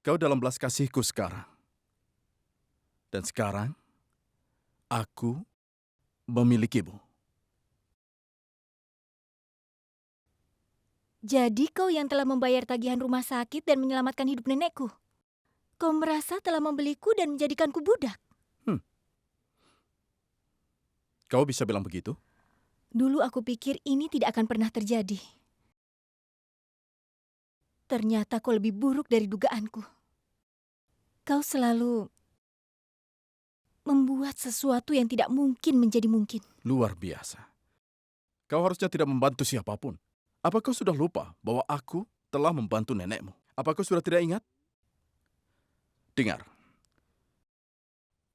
Kau dalam belas kasihku sekarang. Dan sekarang, aku memilikimu. Jadi kau yang telah membayar tagihan rumah sakit dan menyelamatkan hidup nenekku. Kau merasa telah membeliku dan menjadikanku budak. Kau bisa bilang begitu? Dulu aku pikir ini tidak akan pernah terjadi. Ternyata kau lebih buruk dari dugaanku. Kau selalu membuat sesuatu yang tidak mungkin menjadi mungkin. Luar biasa. Kau harusnya tidak membantu siapapun. Apa kau sudah lupa bahwa aku telah membantu nenekmu? Apa kau sudah tidak ingat? Dengar.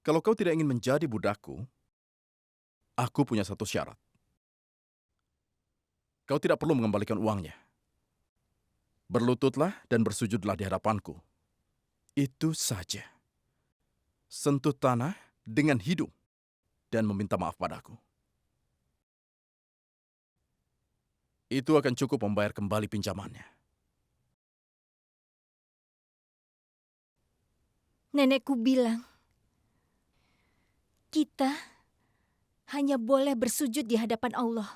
Kalau kau tidak ingin menjadi budakku, aku punya satu syarat. Kau tidak perlu mengembalikan uangnya. Berlututlah dan bersujudlah di hadapanku. Itu saja. Sentuh tanah dengan hidung dan meminta maaf padaku. Itu akan cukup membayar kembali pinjamannya. Nenekku bilang, kita hanya boleh bersujud di hadapan Allah.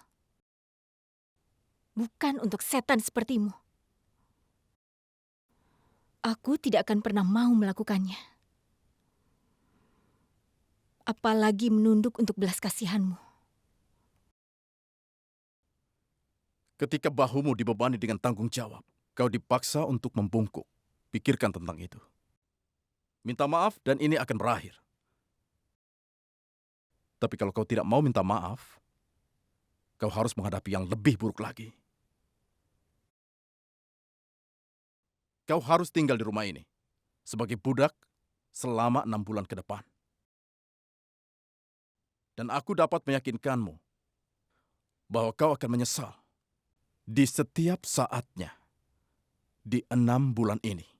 Bukan untuk setan sepertimu. Aku tidak akan pernah mau melakukannya. Apalagi menunduk untuk belas kasihanmu. Ketika bahumu dibebani dengan tanggung jawab, kau dipaksa untuk membungkuk. Pikirkan tentang itu. Minta maaf dan ini akan berakhir. Tapi kalau kau tidak mau minta maaf, kau harus menghadapi yang lebih buruk lagi. Kau harus tinggal di rumah ini sebagai budak selama 6 bulan ke depan. Dan aku dapat meyakinkanmu bahwa kau akan menyesal di setiap saatnya di 6 bulan ini.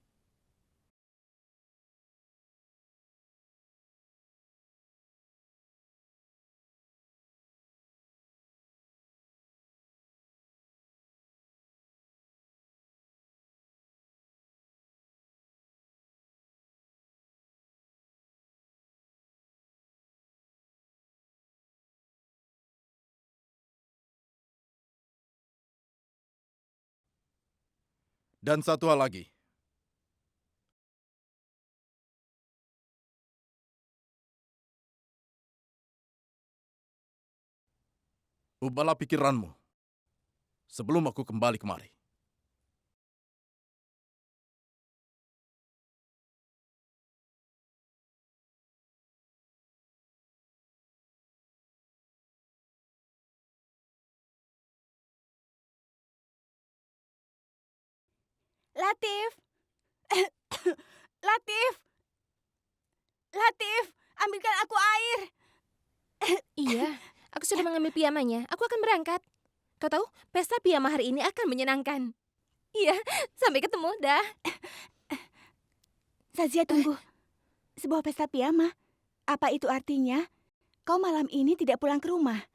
Dan satu hal lagi. Ubahlah pikiranmu sebelum aku kembali kemari. Latif! Latif! Latif! Ambilkan aku air! Iya, aku sudah mengambil piyamanya. Aku akan berangkat. Kau tahu, pesta piyama hari ini akan menyenangkan. Iya, sampai ketemu, dah. Sazia, tunggu. Sebuah pesta piyama. Apa itu artinya? Kau malam ini tidak pulang ke rumah.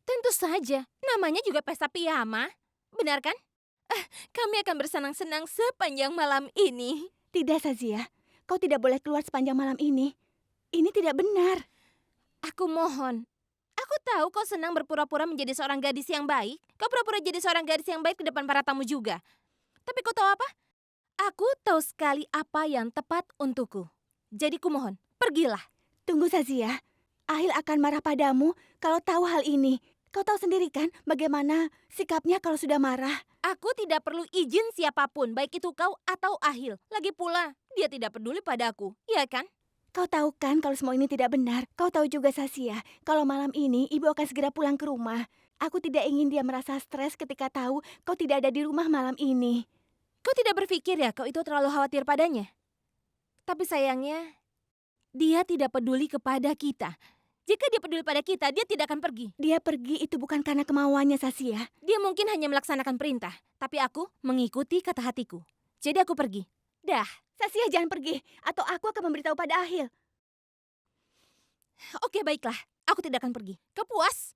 Tentu saja, namanya juga pesta piyama. Benar kan? Kami akan bersenang-senang sepanjang malam ini. Tidak, Sazia. Kau tidak boleh keluar sepanjang malam ini. Ini tidak benar. Aku mohon. Aku tahu kau senang berpura-pura menjadi seorang gadis yang baik. Kau pura-pura jadi seorang gadis yang baik di depan para tamu juga. Tapi kau tahu apa? Aku tahu sekali apa yang tepat untukku. Jadi kumohon, pergilah. Tunggu, Sazia. Ahil akan marah padamu kalau tahu hal ini. Kau tahu sendiri kan bagaimana sikapnya kalau sudah marah. Aku tidak perlu izin siapapun, baik itu kau atau Ahil. Lagi pula, dia tidak peduli padaku, iya kan? Kau tahu kan kalau semua ini tidak benar. Kau tahu juga, Sazia, kalau malam ini ibu akan segera pulang ke rumah. Aku tidak ingin dia merasa stres ketika tahu kau tidak ada di rumah malam ini. Kau tidak berpikir ya kau itu terlalu khawatir padanya? Tapi sayangnya, dia tidak peduli kepada kita. Jika dia peduli pada kita, dia tidak akan pergi. Dia pergi itu bukan karena kemauannya, Sazia. Dia mungkin hanya melaksanakan perintah, tapi aku mengikuti kata hatiku. Jadi aku pergi. Dah. Sazia, jangan pergi, atau aku akan memberitahu pada Ahil. Oke, baiklah. Aku tidak akan pergi. Kau puas?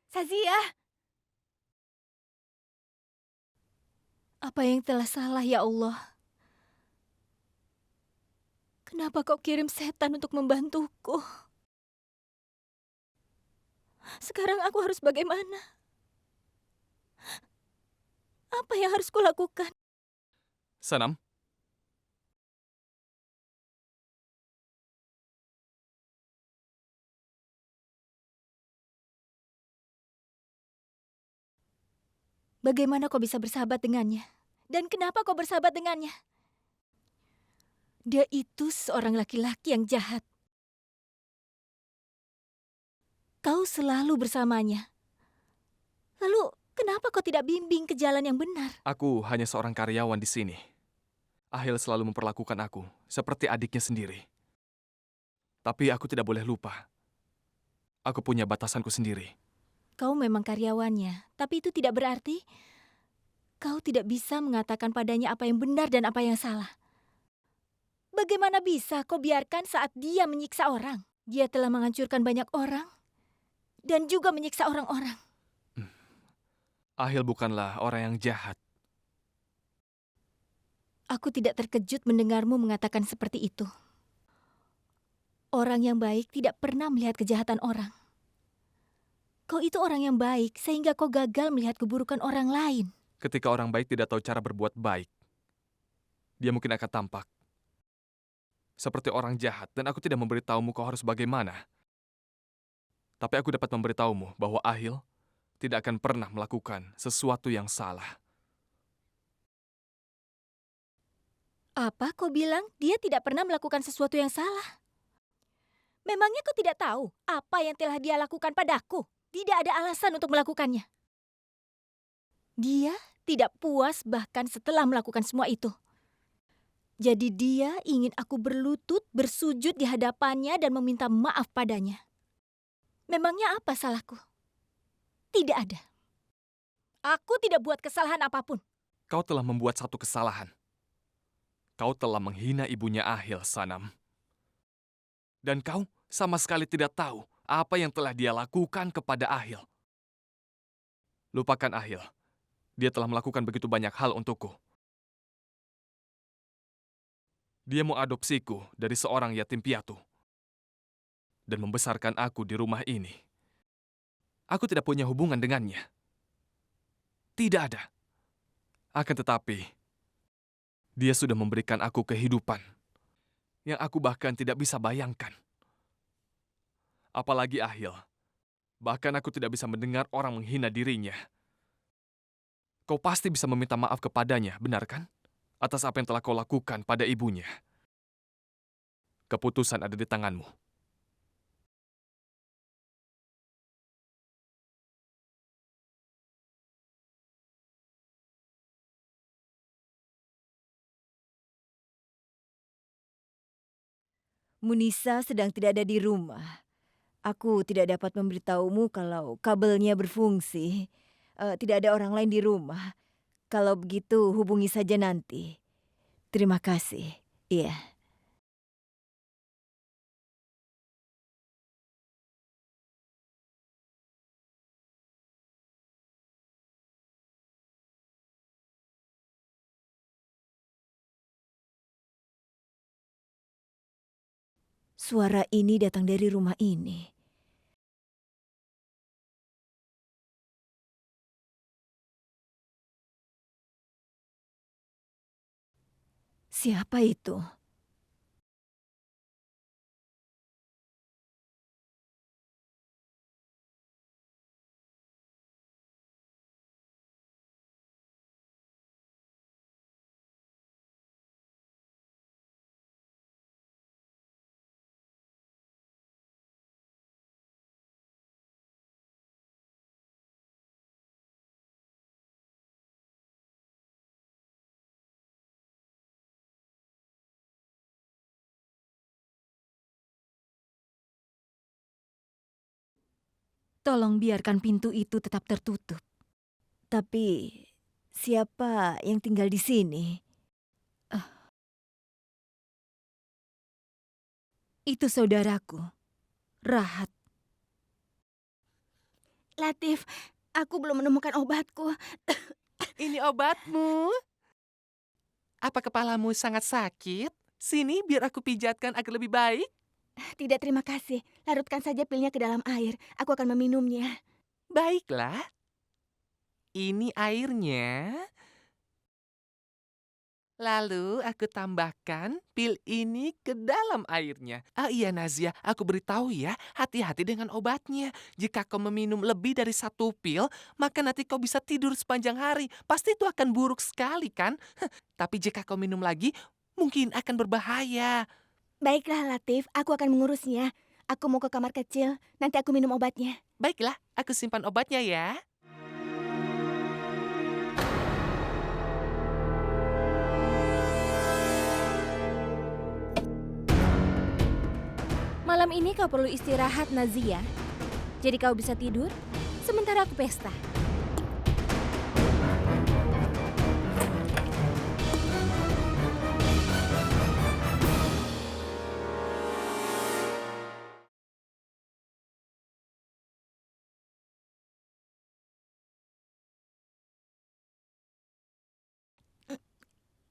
Sazia. Apa yang telah salah ya Allah? Kenapa kau kirim setan untuk membantuku? Sekarang aku harus bagaimana? Apa yang harus kulakukan? Sanam, Bagaimana kau bisa bersahabat dengannya? Dan kenapa kau bersahabat dengannya? Dia itu seorang laki-laki yang jahat. Kau selalu bersamanya. Lalu, kenapa kau tidak bimbing ke jalan yang benar? aku hanya seorang karyawan di sini. Ahil selalu memperlakukan aku seperti adiknya sendiri. Tapi aku tidak boleh lupa. Aku punya batasanku sendiri. Kau memang karyawannya, tapi itu tidak berarti kau tidak bisa mengatakan padanya apa yang benar dan apa yang salah. Bagaimana bisa kau biarkan saat dia menyiksa orang? Dia telah menghancurkan banyak orang dan juga menyiksa orang-orang. Ahil bukanlah orang yang jahat. Aku tidak terkejut mendengarmu mengatakan seperti itu. Orang yang baik tidak pernah melihat kejahatan orang. Kau itu orang yang baik sehingga kau gagal melihat keburukan orang lain. Ketika orang baik tidak tahu cara berbuat baik, dia mungkin akan tampak seperti orang jahat dan aku tidak memberitahumu kau harus bagaimana. Tapi aku dapat memberitahumu bahwa Ahil tidak akan pernah melakukan sesuatu yang salah. Apa kau bilang dia tidak pernah melakukan sesuatu yang salah? Memangnya kau tidak tahu apa yang telah dia lakukan padaku? Tidak ada alasan untuk melakukannya. Dia tidak puas bahkan setelah melakukan semua itu. Jadi dia ingin aku berlutut, bersujud di hadapannya dan meminta maaf padanya. Memangnya apa salahku? Tidak ada. Aku tidak buat kesalahan apapun. Kau telah membuat satu kesalahan. Kau telah menghina ibunya Ahil, Sanam. Dan kau sama sekali tidak tahu apa yang telah dia lakukan kepada Ahil. Lupakan Ahil. Dia telah melakukan begitu banyak hal untukku. Dia mengadopsiku dari seorang yatim piatu dan membesarkan aku di rumah ini. Aku tidak punya hubungan dengannya. Tidak ada. Akan tetapi, dia sudah memberikan aku kehidupan yang aku bahkan tidak bisa bayangkan. Apalagi Ahil. Bahkan aku tidak bisa mendengar orang menghina dirinya. Kau pasti bisa meminta maaf kepadanya, benar kan? Atas apa yang telah kau lakukan pada ibunya. Keputusan ada di tanganmu. Munisa sedang tidak ada di rumah. Aku tidak dapat memberitahumu kalau kabelnya berfungsi. Tidak ada orang lain di rumah. Kalau begitu hubungi saja nanti. Terima kasih. Iya. Suara ini datang dari rumah ini. Siapa itu? Tolong biarkan pintu itu tetap tertutup. Tapi siapa yang tinggal di sini? Itu saudaraku, Rahat. Latif, aku belum menemukan obatku. Ini obatmu. Apa kepalamu sangat sakit? Sini biar aku pijatkan agar lebih baik. Tidak, terima kasih. Larutkan saja pilnya ke dalam air. Aku akan meminumnya. Baiklah. Ini airnya. Lalu aku tambahkan pil ini ke dalam airnya. Ah iya Nazia, aku beritahu ya, hati-hati dengan obatnya. Jika kau meminum lebih dari 1 pil, maka nanti kau bisa tidur sepanjang hari. Pasti itu akan buruk sekali kan? Tapi jika kau minum lagi, mungkin akan berbahaya. Baiklah, Latif. Aku akan mengurusnya. Aku mau ke kamar kecil. Nanti aku minum obatnya. Baiklah, aku simpan obatnya ya. Malam ini kau perlu istirahat, Nazia. Jadi kau bisa tidur, sementara aku pesta.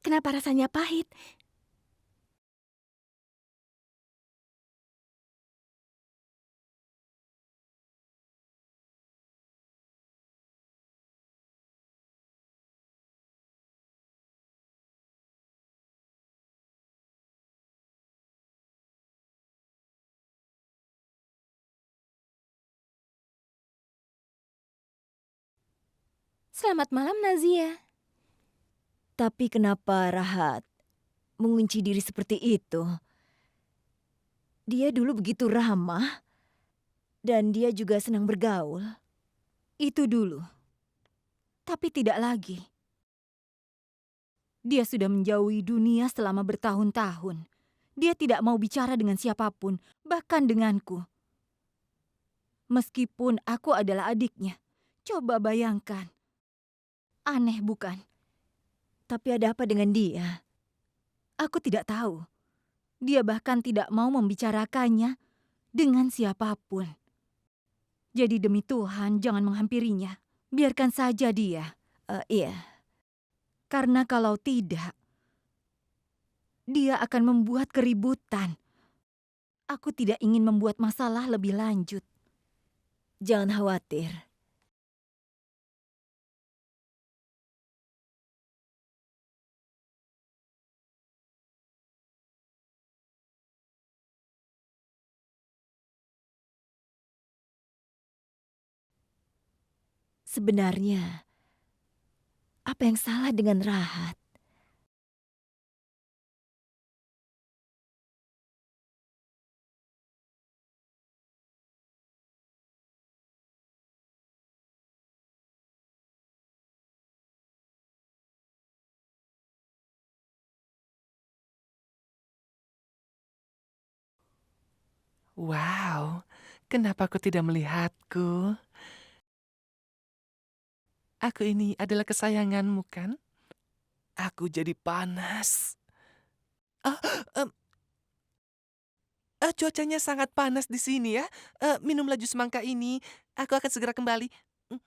Kenapa rasanya pahit? Selamat malam, Nazia. Tapi kenapa Rahat mengunci diri seperti itu? Dia dulu begitu ramah dan dia juga senang bergaul. Itu dulu. Tapi tidak lagi. Dia sudah menjauhi dunia selama bertahun-tahun. Dia tidak mau bicara dengan siapapun, bahkan denganku. Meskipun aku adalah adiknya. Coba bayangkan. Aneh bukan? Tapi ada apa dengan dia? Aku tidak tahu. Dia bahkan tidak mau membicarakannya dengan siapapun. Jadi demi Tuhan jangan menghampirinya. Biarkan saja dia. Iya. Karena kalau tidak, dia akan membuat keributan. Aku tidak ingin membuat masalah lebih lanjut. Jangan khawatir. Sebenarnya, apa yang salah dengan Rahat? Wow, kenapa kau tidak melihatku? Aku ini adalah kesayanganmu kan? Aku jadi panas. Ah, em, cuacanya sangat panas di sini ya. Minumlah jus semangka ini. Aku akan segera kembali. Mm,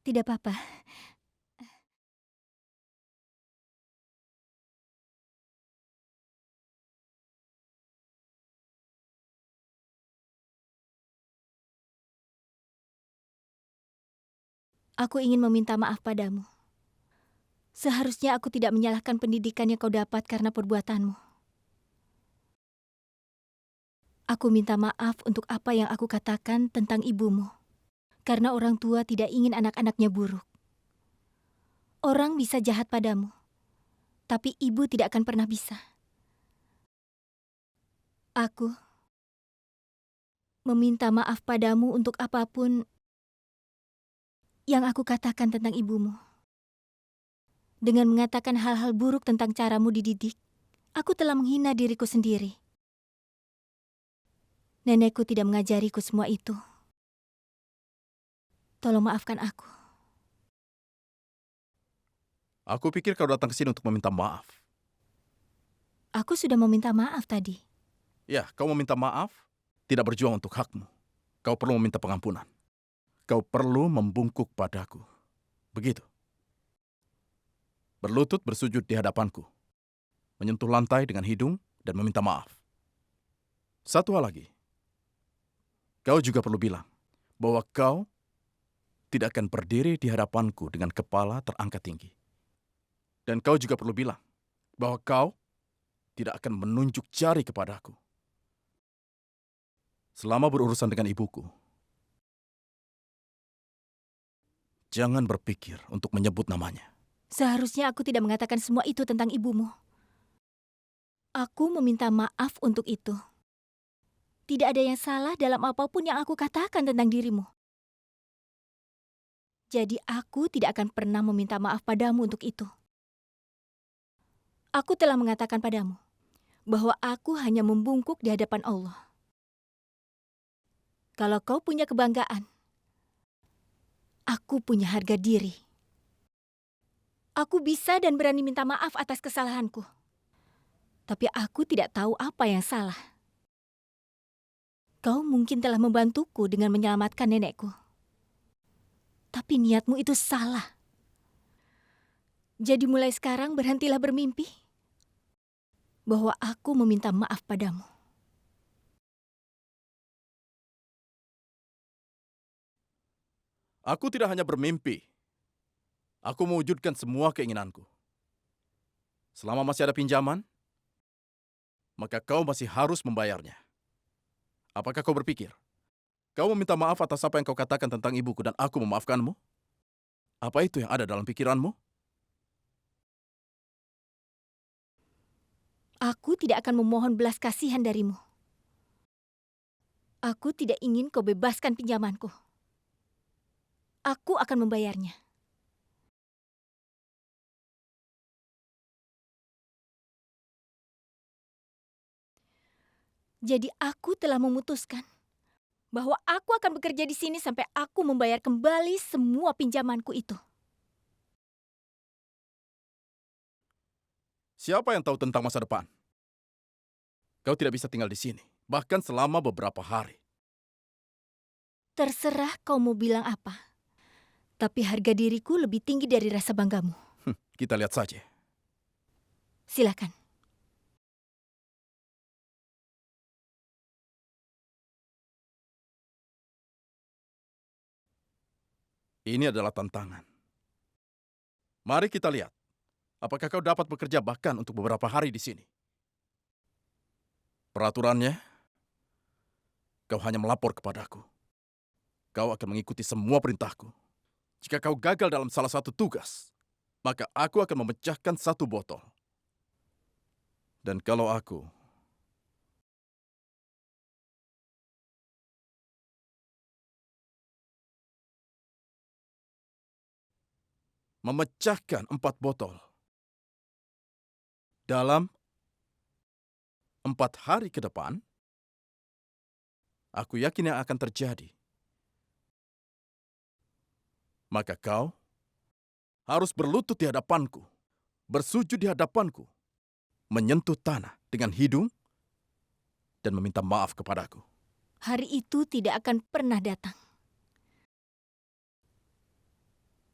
Tidak apa-apa. Aku ingin meminta maaf padamu. Seharusnya aku tidak menyalahkan pendidikan yang kau dapat karena perbuatanmu. Aku minta maaf untuk apa yang aku katakan tentang ibumu. Karena orang tua tidak ingin anak-anaknya buruk. Orang bisa jahat padamu, tapi ibu tidak akan pernah bisa. Aku meminta maaf padamu untuk apapun yang aku katakan tentang ibumu. Dengan mengatakan hal-hal buruk tentang caramu dididik, aku telah menghina diriku sendiri. Nenekku tidak mengajariku semua itu. Tolong maafkan aku. Aku pikir kau datang ke sini untuk meminta maaf. Aku sudah meminta maaf tadi. Ya, kau meminta maaf, tidak berjuang untuk hakmu. Kau perlu meminta pengampunan. Kau perlu membungkuk padaku. Begitu. Berlutut bersujud di hadapanku. Menyentuh lantai dengan hidung dan meminta maaf. Satu hal lagi. Kau juga perlu bilang bahwa kau tidak akan berdiri di hadapanku dengan kepala terangkat tinggi. Dan kau juga perlu bilang bahwa kau tidak akan menunjuk jari kepadaku. Selama berurusan dengan ibuku, jangan berpikir untuk menyebut namanya. Seharusnya aku tidak mengatakan semua itu tentang ibumu. Aku meminta maaf untuk itu. Tidak ada yang salah dalam apapun yang aku katakan tentang dirimu. Jadi aku tidak akan pernah meminta maaf padamu untuk itu. Aku telah mengatakan padamu bahwa aku hanya membungkuk di hadapan Allah. Kalau kau punya kebanggaan, aku punya harga diri. Aku bisa dan berani minta maaf atas kesalahanku. Tapi aku tidak tahu apa yang salah. Kau mungkin telah membantuku dengan menyelamatkan nenekku. Tapi niatmu itu salah. Jadi mulai sekarang berhentilah bermimpi bahwa aku meminta maaf padamu. Aku tidak hanya bermimpi. Aku mewujudkan semua keinginanku. Selama masih ada pinjaman, maka kau masih harus membayarnya. Apakah kau berpikir, kau meminta maaf atas apa yang kau katakan tentang ibuku dan aku memaafkanmu? Apa itu yang ada dalam pikiranmu? Aku tidak akan memohon belas kasihan darimu. Aku tidak ingin kau bebaskan pinjamanku. Aku akan membayarnya. Jadi aku telah memutuskan bahwa aku akan bekerja di sini sampai aku membayar kembali semua pinjamanku itu. Siapa yang tahu tentang masa depan? Kau tidak bisa tinggal di sini, bahkan selama beberapa hari. Terserah kau mau bilang apa. Tapi harga diriku lebih tinggi dari rasa banggamu. Kita lihat saja. Silakan. Ini adalah tantangan. Mari kita lihat. Apakah kau dapat bekerja bahkan untuk beberapa hari di sini? Peraturannya, kau hanya melapor kepadaku. Kau akan mengikuti semua perintahku. Jika kau gagal dalam salah satu tugas, maka aku akan memecahkan satu botol. Dan kalau aku memecahkan 4 botol dalam 4 hari ke depan, aku yakin yang akan terjadi. Maka kau harus berlutut di hadapanku, bersujud di hadapanku, menyentuh tanah dengan hidung, dan meminta maaf kepadaku. Hari itu tidak akan pernah datang.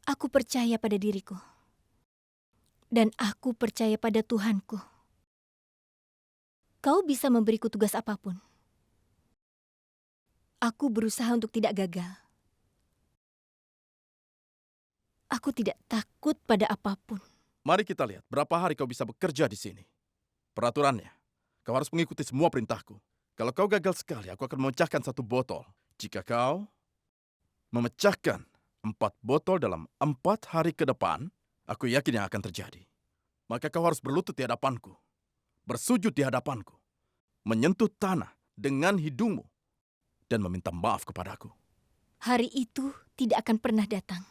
Aku percaya pada diriku. Dan aku percaya pada Tuhanku. Kau bisa memberiku tugas apapun. Aku berusaha untuk tidak gagal. Aku tidak takut pada apapun. Mari kita lihat berapa hari kau bisa bekerja di sini. Peraturannya, kau harus mengikuti semua perintahku. Kalau kau gagal sekali, aku akan memecahkan 1 botol. Jika kau memecahkan 4 botol dalam 4 hari ke depan, aku yakin yang akan terjadi. Maka kau harus berlutut di hadapanku, bersujud di hadapanku, menyentuh tanah dengan hidungmu, dan meminta maaf kepadaku. Hari itu tidak akan pernah datang.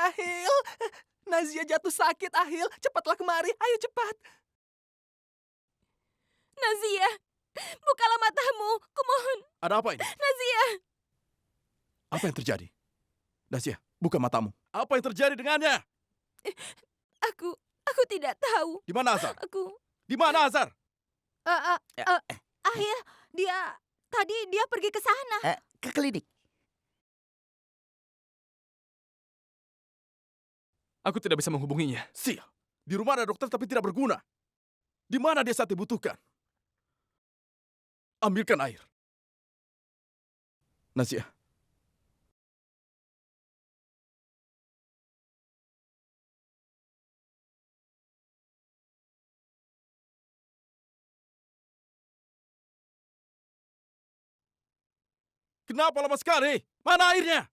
Ahil, Nazia jatuh sakit, Ahil. Cepatlah kemari, ayo cepat. Nazia, bukalah matamu. Kumohon, Ada apa ini? Nazia. Apa yang terjadi? Dasia, buka matamu. Apa yang terjadi dengannya? Aku tidak tahu. Di mana Azhar? Aku... Di mana Azhar? Ahil, tadi dia pergi ke sana. Ke klinik. Aku tidak bisa menghubunginya. Sial. Di rumah ada dokter tapi tidak berguna. Di mana dia saat dibutuhkan? Ambilkan air. Nazia. Kenapa lama sekali? Mana airnya?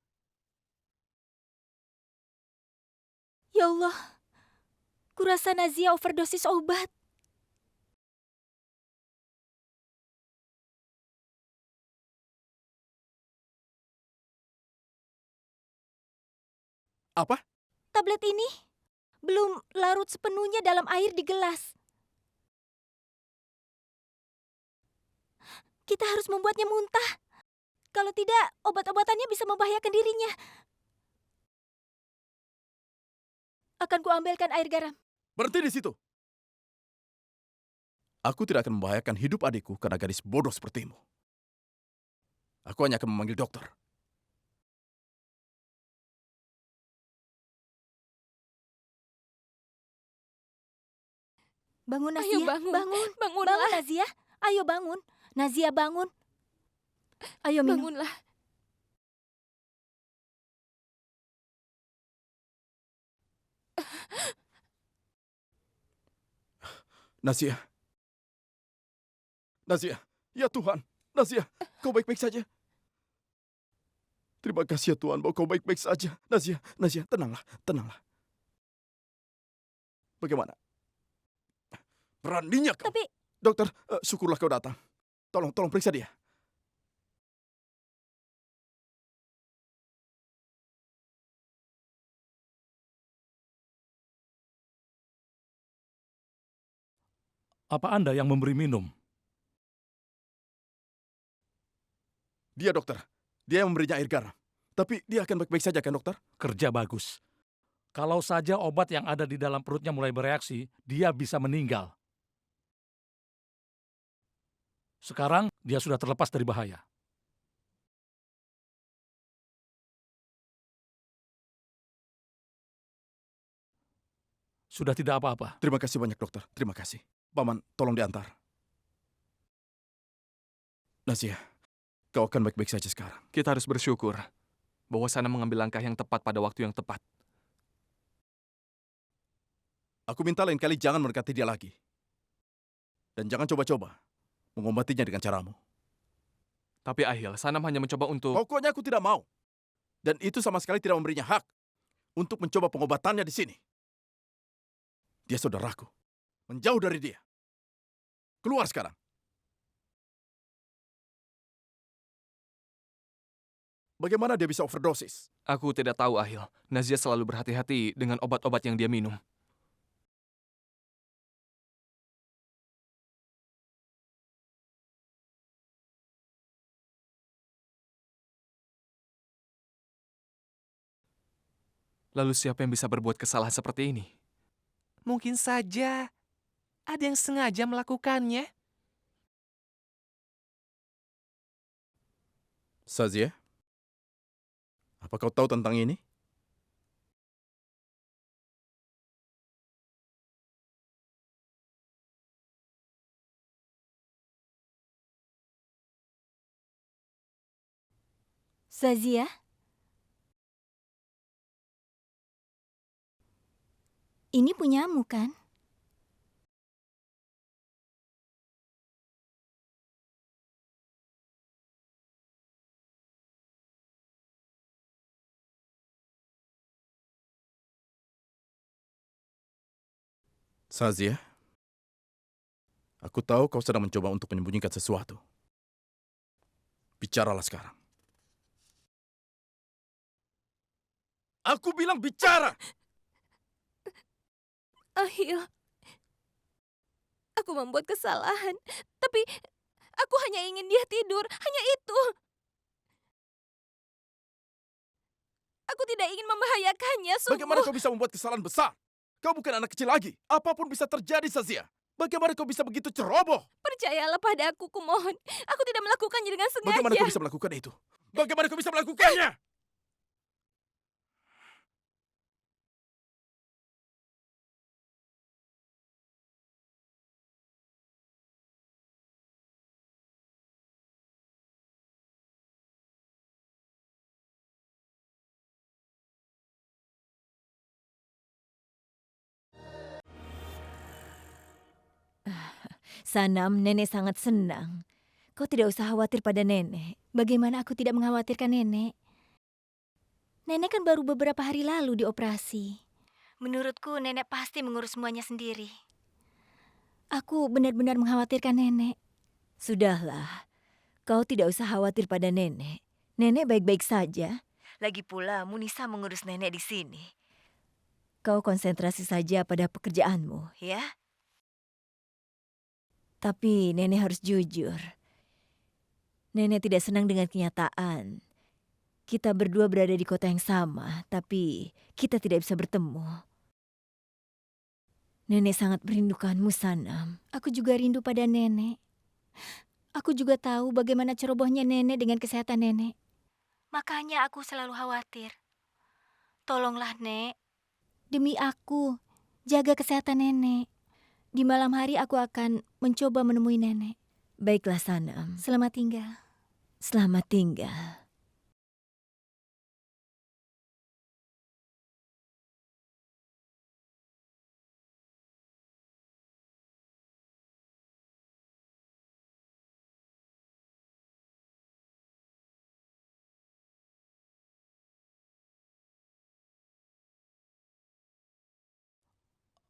Ya Allah, kurasa Nazia overdosis obat. Apa? Tablet ini belum larut sepenuhnya dalam air di gelas. Kita harus membuatnya muntah. Kalau tidak, obat-obatannya bisa membahayakan dirinya. Akan kuambilkan air garam. Berhenti di situ. Aku tidak akan membahayakan hidup adikku karena gadis bodoh sepertimu. Aku hanya akan memanggil dokter. Bangun, Nazia. Ayo bangun. Bangun. Bangunlah. Bangun, Nazia. Ayo bangun. Nazia, bangun. Ayo minum. Bangunlah. Nazia. Nazia. Ya Tuhan. Nazia, kau baik-baik saja. Terima kasih ya Tuhan bahwa kau baik-baik saja. Nazia, tenanglah, tenanglah. Bagaimana? Beraninya kau. Tapi Dokter, syukurlah kau datang. Tolong periksa dia. Apa Anda yang memberi minum? Dia dokter. Dia yang memberinya air garam. Tapi dia akan baik-baik saja kan dokter? Kerja bagus. Kalau saja obat yang ada di dalam perutnya mulai bereaksi, dia bisa meninggal. Sekarang dia sudah terlepas dari bahaya. Sudah tidak apa-apa. Terima kasih banyak dokter. Terima kasih. Paman, tolong diantar. Nazia, kau akan baik-baik saja sekarang. Kita harus bersyukur bahwa Sana mengambil langkah yang tepat pada waktu yang tepat. Aku minta lain kali jangan mendekati dia lagi. Dan jangan coba-coba mengobatinya dengan caramu. Tapi Ahil, Sana hanya mencoba untuk... Pokoknya aku tidak mau. Dan itu sama sekali tidak memberinya hak untuk mencoba pengobatannya di sini. Dia saudaraku. Menjauh dari dia. Keluar sekarang. Bagaimana dia bisa overdosis? Aku tidak tahu, Ahil. Nazia selalu berhati-hati dengan obat-obat yang dia minum. Lalu siapa yang bisa berbuat kesalahan seperti ini? Mungkin saja ada yang sengaja melakukannya. Sazia, apa kau tahu tentang ini? Sazia, ini punyamu kan? Sazia, aku tahu kau sedang mencoba untuk menyembunyikan sesuatu. Bicaralah sekarang. Aku bilang bicara! Ahil, aku membuat kesalahan, tapi aku hanya ingin dia tidur, hanya itu. Aku tidak ingin membahayakannya, sungguh. Bagaimana kau bisa membuat kesalahan besar? Kau bukan anak kecil lagi. Apapun bisa terjadi, Sazia. Bagaimana kau bisa begitu ceroboh? Percayalah pada aku, kumohon. Aku tidak melakukannya dengan sengaja. Bagaimana kau bisa melakukan itu? Bagaimana kau bisa melakukannya? Sanam, nenek sangat senang. Kau tidak usah khawatir pada nenek. Bagaimana aku tidak mengkhawatirkan nenek? Nenek kan baru beberapa hari lalu dioperasi. Menurutku nenek pasti mengurus semuanya sendiri. Aku benar-benar mengkhawatirkan nenek. Sudahlah, kau tidak usah khawatir pada nenek. Nenek baik-baik saja. Lagi pula Munisa mengurus nenek di sini. Kau konsentrasi saja pada pekerjaanmu, ya? Tapi nenek harus jujur. Nenek tidak senang dengan kenyataan. Kita berdua berada di kota yang sama, tapi kita tidak bisa bertemu. Nenek sangat merindukanmu, Sanam. Aku juga rindu pada nenek. Aku juga tahu bagaimana cerobohnya nenek dengan kesehatan nenek. Makanya aku selalu khawatir. Tolonglah, Nek. Demi aku, jaga kesehatan nenek. Di malam hari aku akan mencoba menemui nenek. Baiklah, Sanam. Selamat tinggal. Selamat tinggal.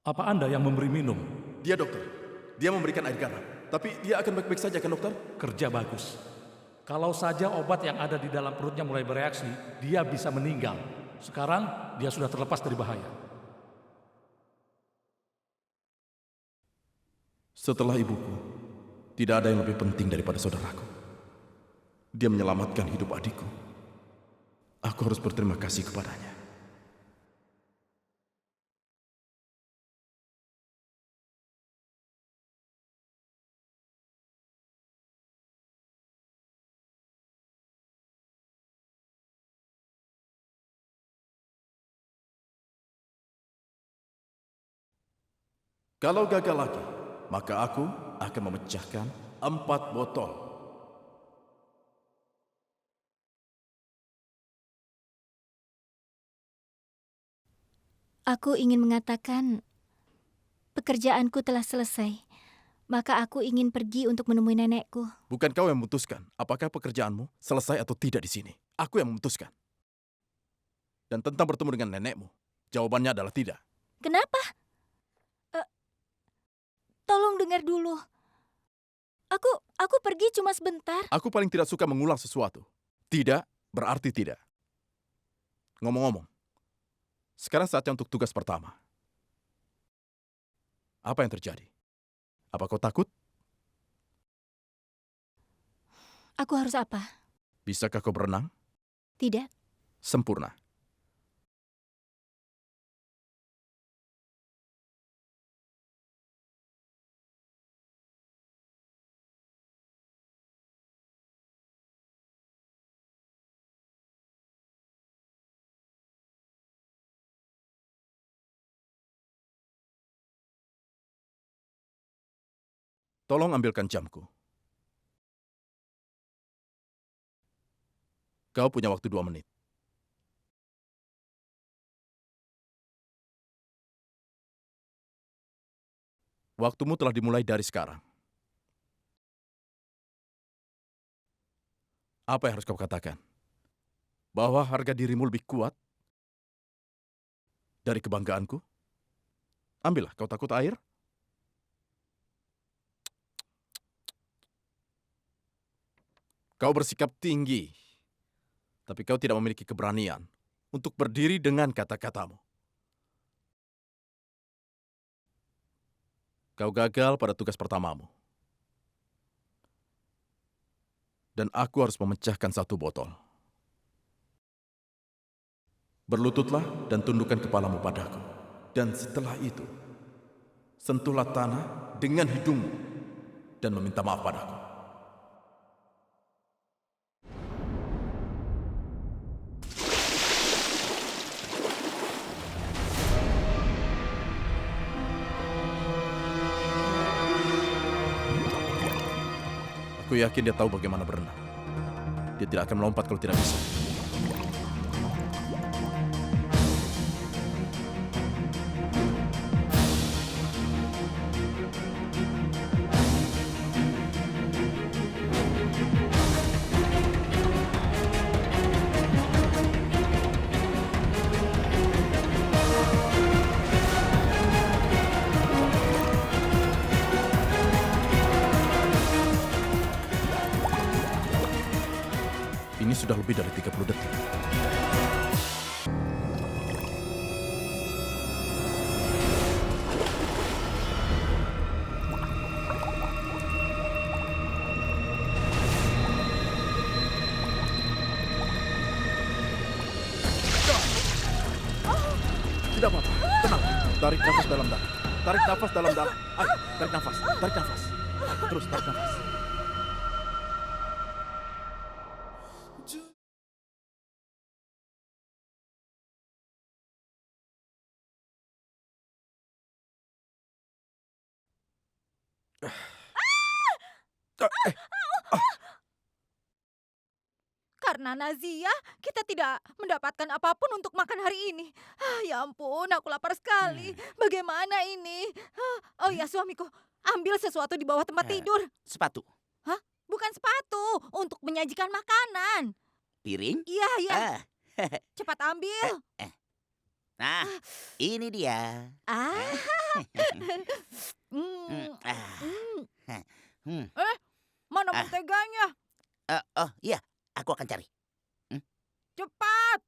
Apa Anda yang memberi minum? Dia dokter. Dia memberikan air garam. Tapi dia akan baik-baik saja kan dokter? Kerja bagus. Kalau saja obat yang ada di dalam perutnya mulai bereaksi, dia bisa meninggal. Sekarang dia sudah terlepas dari bahaya. Setelah ibuku, tidak ada yang lebih penting daripada saudaraku. Dia menyelamatkan hidup adikku. Aku harus berterima kasih kepadanya. Kalau gagal lagi, maka aku akan memecahkan 4 botol. Aku ingin mengatakan pekerjaanku telah selesai. Maka aku ingin pergi untuk menemui nenekku. Bukan kau yang memutuskan apakah pekerjaanmu selesai atau tidak di sini. Aku yang memutuskan. Dan tentang bertemu dengan nenekmu, jawabannya adalah tidak. Kenapa? Tolong dengar dulu. Aku pergi cuma sebentar. Aku paling tidak suka mengulang sesuatu. Tidak berarti tidak. Ngomong-ngomong, sekarang saatnya untuk tugas pertama. Apa yang terjadi? Apa kau takut? Aku harus apa? Bisakah kau berenang? Tidak. Sempurna. Tolong ambilkan jamku. Kau punya waktu 2 menit. Waktumu telah dimulai dari sekarang. Apa yang harus kau katakan? Bahwa harga dirimu lebih kuat dari kebanggaanku? Ambillah, kau takut air? Kau bersikap tinggi, tapi kau tidak memiliki keberanian untuk berdiri dengan kata-katamu. Kau gagal pada tugas pertamamu. Dan aku harus memecahkan 1 botol. Berlututlah dan tundukkan kepalamu padaku. Dan setelah itu, sentuhlah tanah dengan hidungmu dan meminta maaf padaku. Aku yakin dia tahu bagaimana berenang. Dia tidak akan melompat kalau tidak bisa. Ini sudah lebih dari 30 detik. Tidak apa-apa, tenang. Tarik nafas dalam-dalam. Tarik nafas dalam-dalam. Ayo, tarik nafas, tarik nafas. Terus tarik nafas. Karena Nazia, kita tidak mendapatkan apapun untuk makan hari ini. Ya ampun, aku lapar sekali. Bagaimana ini? Oh ya, suamiku, ambil sesuatu di bawah tempat tidur. Sepatu, Bukan sepatu, untuk menyajikan makanan. piring. Iya, iya. Ah, Cepat ambil. nah, ini dia. Ah. Hmm, ah, hmm. Mana Ah. menteganya? Oh iya, aku akan cari. Cepat.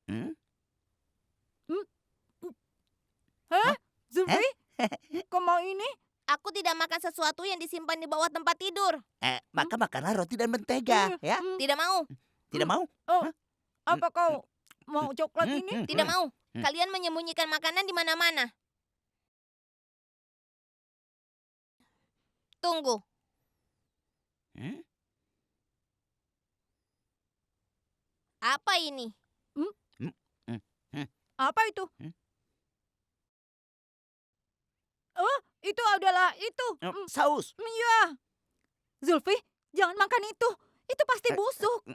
Hmm? Zulfi, kau mau ini? Aku tidak makan sesuatu yang disimpan di bawah tempat tidur. Maka makanlah roti dan mentega, ya? Tidak mau, Tidak mau? Oh, apa kau mau coklat ini? tidak mau. Kalian menyembunyikan makanan di mana-mana. Tunggu. Hmm? Apa ini? Apa itu? Hmm? Oh, itu adalah itu. Saus. Iya. Zulfi, jangan makan itu. Itu pasti busuk.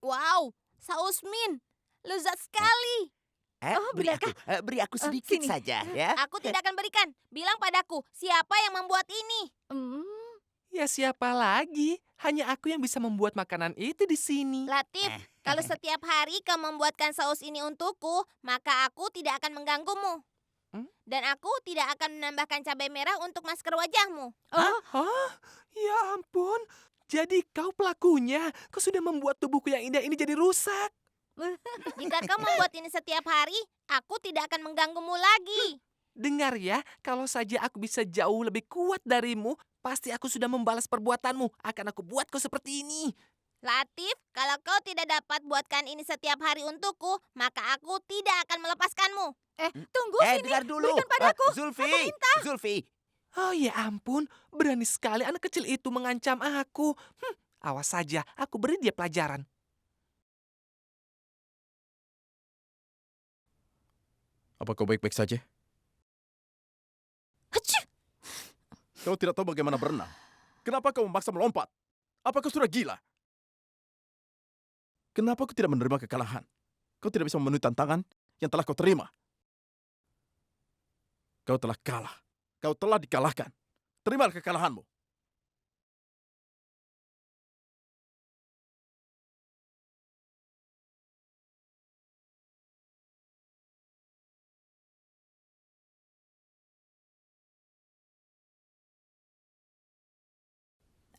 Wow, saus min. Lezat sekali. Beri aku sedikit sini. saja, ya? Aku tidak akan berikan. Bilang padaku, siapa yang membuat ini? Ya siapa lagi? Hanya aku yang bisa membuat makanan itu di sini. Latif, kalau setiap hari kau membuatkan saus ini untukku, maka aku tidak akan mengganggumu. Dan aku tidak akan menambahkan cabai merah untuk masker wajahmu. Hah? Ya ampun. Jadi kau pelakunya. Kau sudah membuat tubuhku yang indah ini jadi rusak. Jika kau membuat ini setiap hari, aku tidak akan mengganggumu lagi. Dengar ya, kalau saja aku bisa jauh lebih kuat darimu, pasti aku sudah membalas perbuatanmu. Akan aku buat kau seperti ini. Latif, kalau kau tidak dapat buatkan ini setiap hari untukku, maka aku tidak akan melepaskanmu. Tunggu sini. Dengar dulu. Berikan padaku. Zulfi. Oh ya ampun, berani sekali anak kecil itu mengancam aku. Awas saja, aku beri dia pelajaran. Apa kau baik-baik saja? Kau tidak tahu bagaimana berenang. Kenapa kau memaksa melompat? Apa kau sudah gila? Kenapa kau tidak menerima kekalahan? Kau tidak bisa memenuhi tantangan yang telah kau terima. Kau telah kalah. Kau telah dikalahkan. Terimalah kekalahanmu.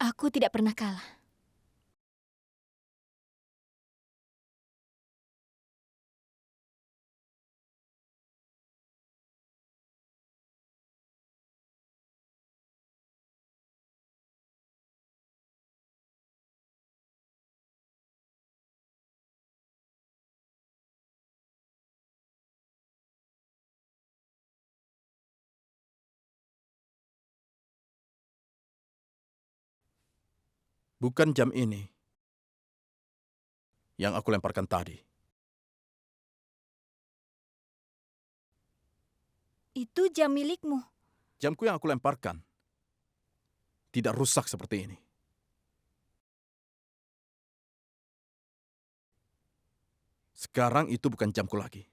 Aku tidak pernah kalah. Bukan jam ini yang aku lemparkan tadi. Itu jam milikmu. Jamku yang aku lemparkan tidak rusak seperti ini. Sekarang itu bukan jamku lagi.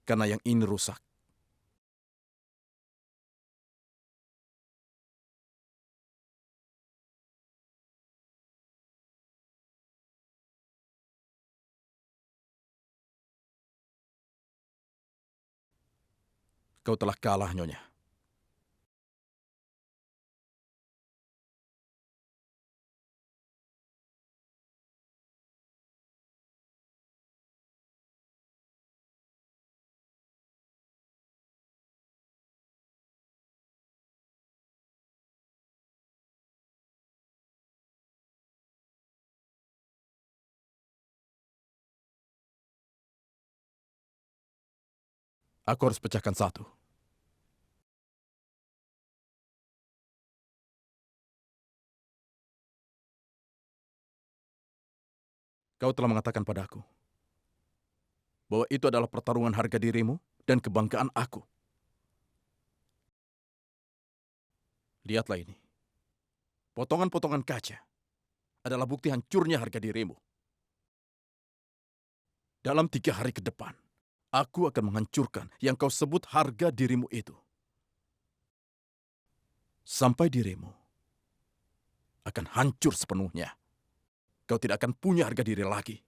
Karena yang ini rusak. Kau telah kalah, Nyonya. Aku harus pecahkan satu. Kau telah mengatakan padaku bahwa itu adalah pertarungan harga dirimu dan kebanggaan aku. Lihatlah ini. Potongan-potongan kaca adalah bukti hancurnya harga dirimu. Dalam 3 hari ke depan, aku akan menghancurkan yang kau sebut harga dirimu itu. Sampai dirimu akan hancur sepenuhnya. Kau tidak akan punya harga diri lagi.